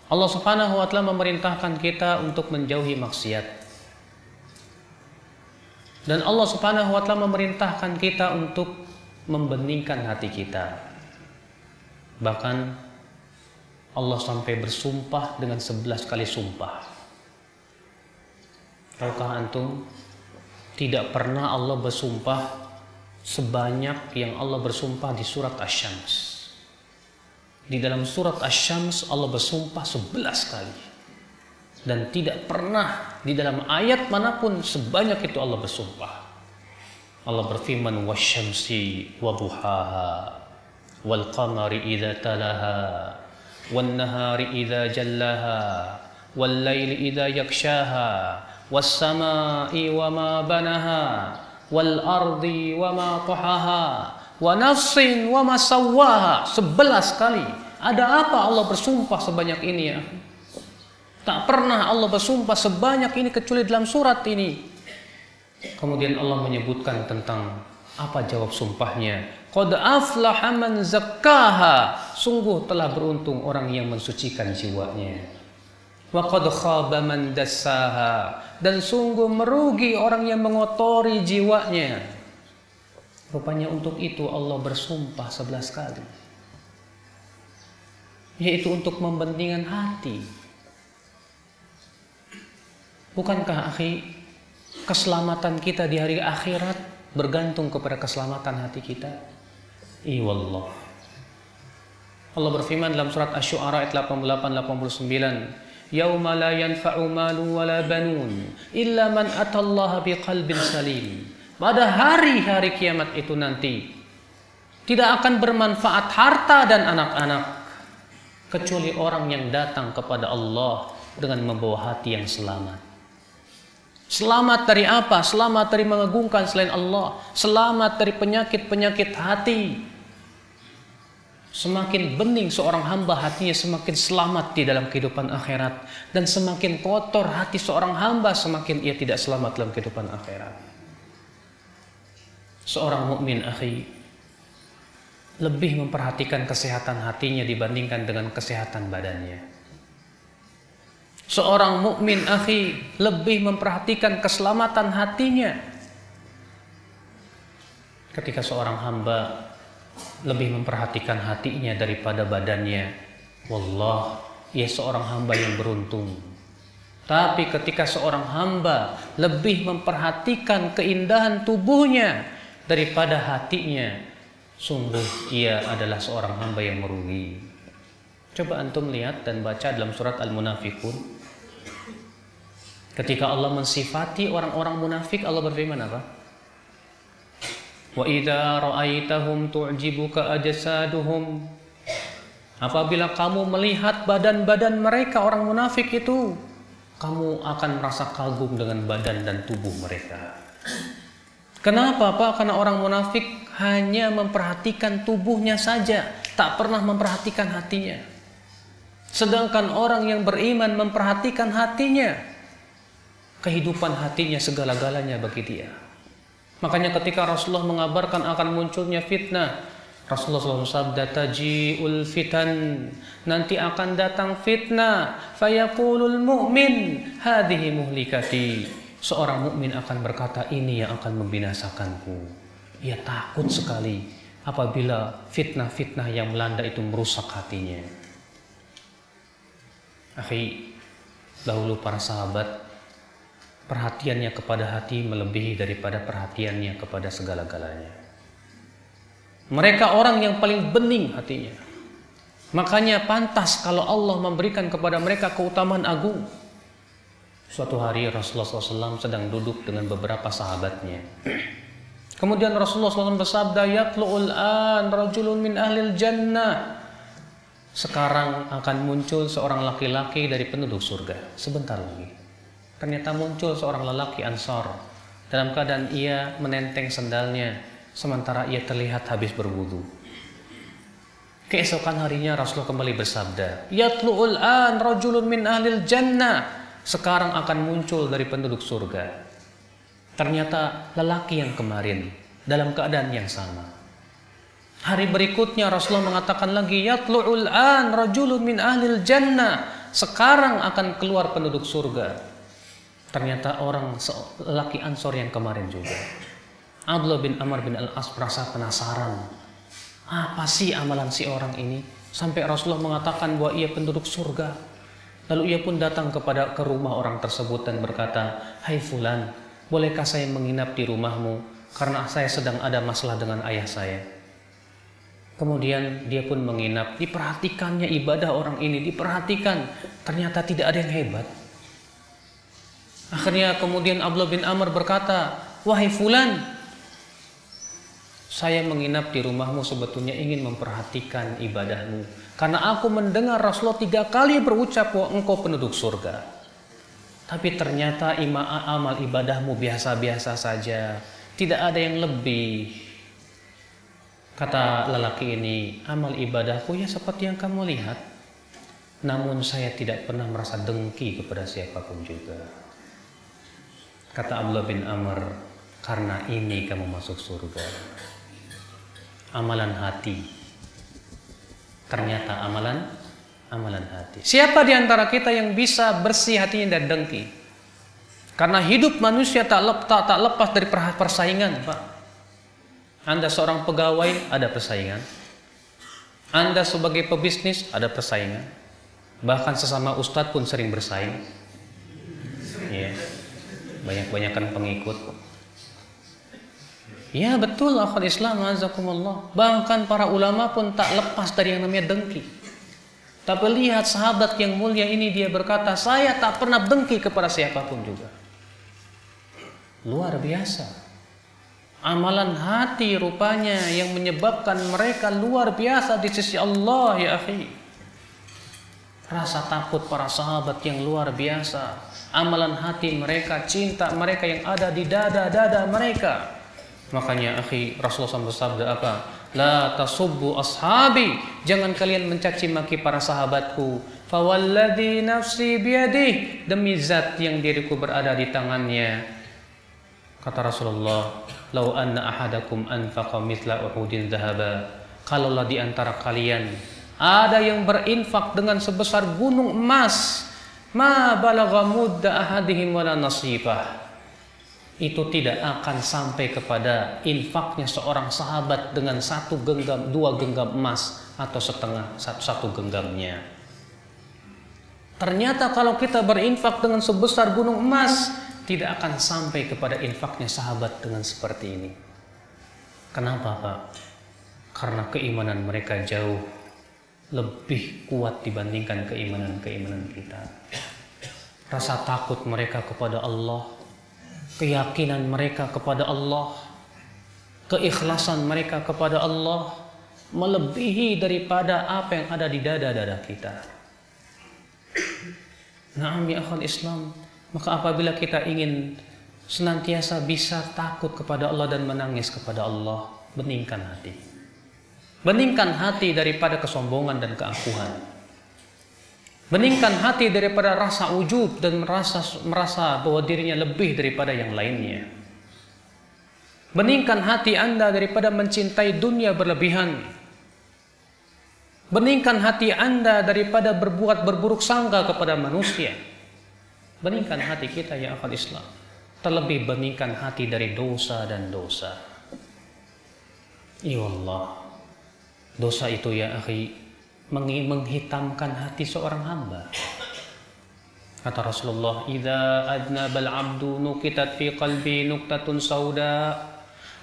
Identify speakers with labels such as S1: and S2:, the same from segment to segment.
S1: Allah Subhanahu wa Ta'ala memerintahkan kita untuk menjauhi maksiat. Dan Allah Subhanahu wa Ta'ala memerintahkan kita untuk membeningkan hati kita. Bahkan Allah sampai bersumpah dengan 11 kali sumpah. Tahukah antum, tidak pernah Allah bersumpah sebanyak yang Allah bersumpah di surat Asy-Syams. Di dalam surat Asy-Syams Allah bersumpah 11 kali. Dan tidak pernah di dalam ayat manapun sebanyak itu Allah bersumpah. Allah berfirman, wasyamsi waduhaha wal qamari idza talaha wan nahari idza jallaha wal laili idza yakshaha was samai wama banaha wal ardi wama tahaha wa nafsin wama sawwaha. 11 kali. Ada apa Allah bersumpah sebanyak ini ya? Tak pernah Allah bersumpah sebanyak ini kecuali dalam surat ini. Kemudian Allah menyebutkan tentang apa jawab sumpahnya. Qad aflaha man zakkaha. Sungguh telah beruntung orang yang mensucikan jiwanya. Wa qad khaba man dassaha. Dan sungguh merugi orang yang mengotori jiwanya. Rupanya untuk itu Allah bersumpah 11 kali. Yaitu untuk membeningkan hati. Bukankah akhi, keselamatan kita di hari akhirat bergantung kepada keselamatan hati kita? Wallah. Allah berfirman dalam surat Asy-Syu'ara ayat 88-89, "Yauma la yanfa'u malun wala banun illa man atallaha biqalbin salim." Pada hari-hari kiamat itu nanti tidak akan bermanfaat harta dan anak-anak kecuali orang yang datang kepada Allah dengan membawa hati yang selamat. Selamat dari apa? Selamat dari mengagungkan selain Allah. Selamat dari penyakit-penyakit hati. Semakin bening seorang hamba hatinya, semakin selamat di dalam kehidupan akhirat. Dan semakin kotor hati seorang hamba, semakin ia tidak selamat dalam kehidupan akhirat. Seorang mukmin akhi lebih memperhatikan kesehatan hatinya dibandingkan dengan kesehatan badannya. Seorang mukmin akhi lebih memperhatikan keselamatan hatinya. Ketika seorang hamba lebih memperhatikan hatinya daripada badannya, wallah, ia seorang hamba yang beruntung. Tapi ketika seorang hamba lebih memperhatikan keindahan tubuhnya daripada hatinya, sungguh ia adalah seorang hamba yang merugi. Coba antum lihat dan baca dalam surat Al-Munafiqun. Ketika Allah mensifati orang-orang munafik, Allah berfirman apa? Wa idza ra'aitahum tu'jibuka ajsaduhum. Apabila kamu melihat badan-badan mereka orang munafik itu, kamu akan merasa kagum dengan badan dan tubuh mereka. Kenapa, Pak? Karena orang munafik hanya memperhatikan tubuhnya saja, tak pernah memperhatikan hatinya. Sedangkan orang yang beriman memperhatikan hatinya. Kehidupan hatinya segala-galanya bagi dia. Makanya ketika Rasulullah mengabarkan akan munculnya fitnah, Rasulullah SAW sabda, taji'ul fitan, nanti akan datang fitnah, fayaqulul mu'min hadhihi muhlikati. Seorang mukmin akan berkata, ini yang akan membinasakanku. Ia takut sekali apabila fitnah-fitnah yang melanda itu merusak hatinya. Akhi, dahulu para sahabat perhatiannya kepada hati melebihi daripada perhatiannya kepada segala-galanya. Mereka orang yang paling bening hatinya. Makanya pantas kalau Allah memberikan kepada mereka keutamaan agung. Suatu hari Rasulullah SAW sedang duduk dengan beberapa sahabatnya. Kemudian Rasulullah SAW bersabda, "Yatlu'ul an rajulun min ahlil jannah." Sekarang akan muncul seorang laki-laki dari penduduk surga. Sebentar lagi. Ternyata muncul seorang lelaki Ansar dalam keadaan ia menenteng sendalnya sementara ia terlihat habis berwudu. Keesokan harinya Rasulullah kembali bersabda, "Yatlu'ul an rajulun min ahlil jannah." Sekarang akan muncul dari penduduk surga. Ternyata lelaki yang kemarin dalam keadaan yang sama. Hari berikutnya Rasulullah mengatakan lagi, "Yatlu'ul an rajulun min ahlil jannah." sekarang akan keluar penduduk surga. Ternyata orang lelaki Ansor yang kemarin juga. Abdullah bin Amr bin Al-As merasa penasaran. Apa sih amalan si orang ini? Sampai Rasulullah mengatakan bahwa ia penduduk surga. Lalu ia pun datang ke rumah orang tersebut dan berkata, "Hai fulan, bolehkah saya menginap di rumahmu? Karena saya sedang ada masalah dengan ayah saya." Kemudian dia pun menginap. Diperhatikannya ibadah orang ini, diperhatikan. Ternyata tidak ada yang hebat. Akhirnya kemudian Abdullah bin Amr berkata, "Wahai fulan, saya menginap di rumahmu sebetulnya ingin memperhatikan ibadahmu. Karena aku mendengar Rasulullah 3 kali berucap bahwa engkau penduduk surga. Tapi ternyata amal ibadahmu biasa-biasa saja. Tidak ada yang lebih." Kata lelaki ini, "Amal ibadahku ya seperti yang kamu lihat. Namun saya tidak pernah merasa dengki kepada siapapun juga." Kata Abdullah bin Amr, "Karena ini kamu masuk surga." Amalan hati. Ternyata amalan hati. Siapa di antara kita yang bisa bersih hatinya dari dengki? Karena hidup manusia tak lepas dari persaingan, Pak. Anda seorang pegawai, ada persaingan. Anda sebagai pebisnis, ada persaingan. Bahkan sesama ustadz pun sering bersaing. Ya, banyak-banyakan pengikut. Ya betul, akhwat Islam, azakumullah. Bahkan para ulama pun tak lepas dari yang namanya dengki. Tapi lihat sahabat yang mulia ini, dia berkata, "Saya tak pernah dengki kepada siapapun juga." Luar biasa. Amalan hati rupanya yang menyebabkan mereka luar biasa di sisi Allah, ya akhi. Rasa takut para sahabat yang luar biasa. Amalan hati mereka, cinta mereka yang ada di dada-dada mereka. Makanya akhi, Rasulullah SAW bersabda apa? "La tasubbu ashabi." Jangan kalian mencaci maki para sahabatku. "Fawalladzi nafsi biyadih." Demi zat yang diriku berada di tangannya. Kata Rasulullah, "Lau anna ahadakum anfaqa mithla uhudin dhahaba." Kalaulah di antara kalian ada yang berinfak dengan sebesar gunung emas, ma balagha mudda ahadihim wala nasibah. Itu tidak akan sampai kepada infaknya seorang sahabat dengan 2 genggam emas atau satu genggamnya. Ternyata kalau kita berinfak dengan sebesar gunung emas, tidak akan sampai kepada infaknya sahabat dengan seperti ini. Kenapa, Pak? Karena keimanan mereka jauh lebih kuat dibandingkan keimanan kita. Rasa takut mereka kepada Allah, keyakinan mereka kepada Allah, keikhlasan mereka kepada Allah melebihi daripada apa yang ada di dada-dada kita. Naam ya akhwal Islam. Maka apabila kita ingin senantiasa bisa takut kepada Allah dan menangis kepada Allah, beningkan hati. Beningkan hati daripada kesombongan dan keangkuhan. Beningkan hati daripada rasa ujub dan merasa bahwa dirinya lebih daripada yang lainnya. Beningkan hati Anda daripada mencintai dunia berlebihan. Beningkan hati Anda daripada berburuk sangka kepada manusia. Beningkan hati kita ya akhwat Islam. Terlebih beningkan hati dari dosa dan dosa. Ya Allah, dosa itu ya akhi menghitamkan hati seorang hamba. Kata Rasulullah, "Idza adnabal 'abdu nukitat fi qalbi nuktatun sauda."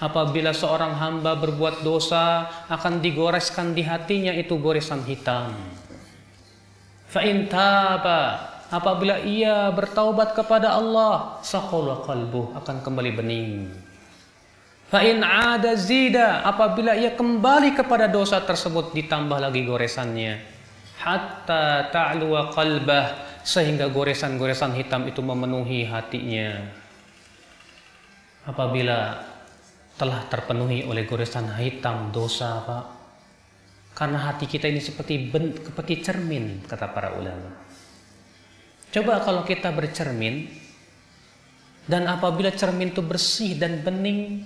S1: Apabila seorang hamba berbuat dosa, akan digoreskan di hatinya itu goresan hitam. Fa in taba, apabila ia bertaubat kepada Allah, saqala qalbuh, akan kembali bening. Fa in 'ada zida, apabila ia kembali kepada dosa tersebut, ditambah lagi goresannya. Hatta ta'luwa qalbah, sehingga goresan-goresan hitam itu memenuhi hatinya. Apabila telah terpenuhi oleh goresan hitam dosa, Pak, karena hati kita ini seperti cermin, kata para ulama. Coba kalau kita bercermin, dan apabila cermin itu bersih dan bening,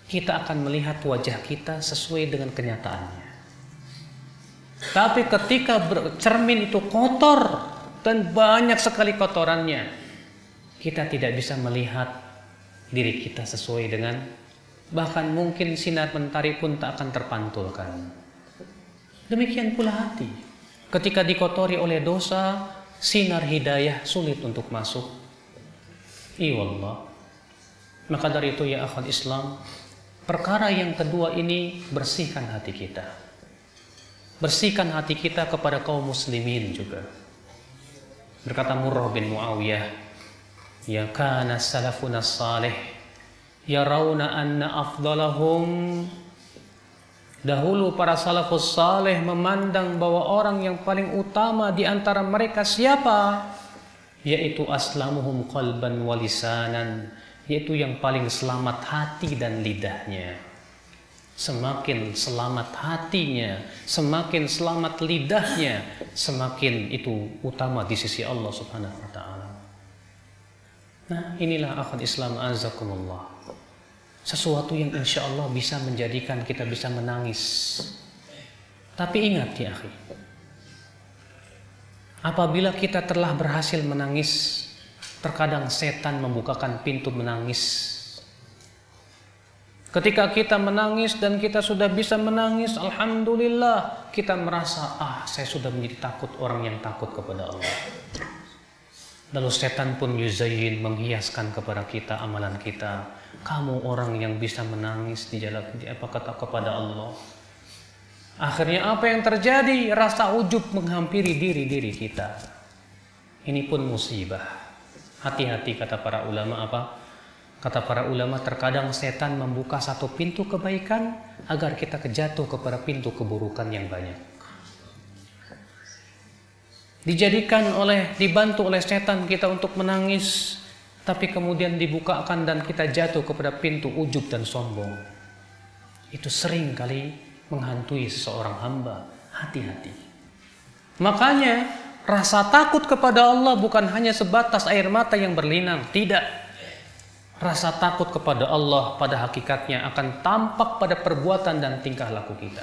S1: kita akan melihat wajah kita sesuai dengan kenyataannya. Tapi ketika cermin itu kotor, dan banyak sekali kotorannya. Kita tidak bisa melihat diri kita sesuai dengan, bahkan mungkin sinar mentari pun tak akan terpantulkan. Demikian pula hati. Ketika dikotori oleh dosa, sinar hidayah sulit untuk masuk. Iwallah. Maka dari itu ya akhwat Islam, perkara yang kedua ini, bersihkan hati kita. Bersihkan hati kita kepada kaum muslimin juga. Berkata Murrah bin Muawiyah, ya kana salafuna salih yarawna anna afdalahum. Dahulu para salafus saleh memandang bahwa orang yang paling utama di antara mereka siapa? Yaitu aslamuhum qalban wa lisanan, yaitu yang paling selamat hati dan lidahnya. Semakin selamat hatinya, semakin selamat lidahnya, semakin itu utama di sisi Allah Subhanahu wa taala. Nah, inilah akhwat Islam azakumullah. Sesuatu yang insya Allah bisa menjadikan kita bisa menangis. Tapi ingat ya akhi, apabila kita telah berhasil menangis, terkadang setan membukakan pintu menangis. Ketika kita menangis dan kita sudah bisa menangis, alhamdulillah, kita merasa, saya sudah menjadi takut, orang yang takut kepada Allah. Lalu setan pun yuzayyin, menghiaskan kepada kita amalan kita. Kamu orang yang bisa menangis di jalan kepada Allah. Akhirnya apa yang terjadi? Rasa ujub menghampiri diri kita. Ini pun musibah. Hati-hati kata para ulama apa? Kata para ulama, terkadang setan membuka satu pintu kebaikan agar kita kejatuh kepada pintu keburukan yang banyak. Dibantu oleh setan kita untuk menangis, tapi kemudian dibukakan dan kita jatuh kepada pintu ujub dan sombong. Itu sering kali menghantui seseorang hamba. Hati-hati. Makanya rasa takut kepada Allah bukan hanya sebatas air mata yang berlinang, tidak. Rasa takut kepada Allah pada hakikatnya akan tampak pada perbuatan dan tingkah laku kita.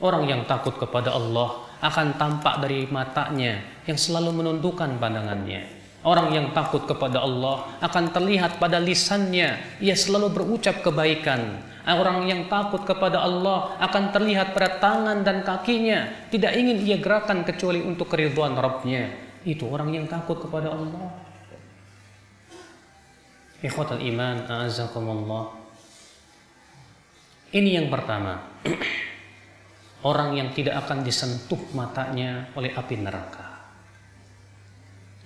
S1: Orang yang takut kepada Allah akan tampak dari matanya yang selalu menundukkan pandangannya. Orang yang takut kepada Allah akan terlihat pada lisannya, ia selalu berucap kebaikan. Orang yang takut kepada Allah akan terlihat pada tangan dan kakinya, tidak ingin ia gerakan kecuali untuk keridhaan Rabbnya. Itu orang yang takut kepada Allah. Ikhwatal iman, a'azakumullah. Ini yang pertama. Orang yang tidak akan disentuh matanya oleh api neraka.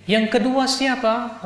S1: Yang kedua siapa?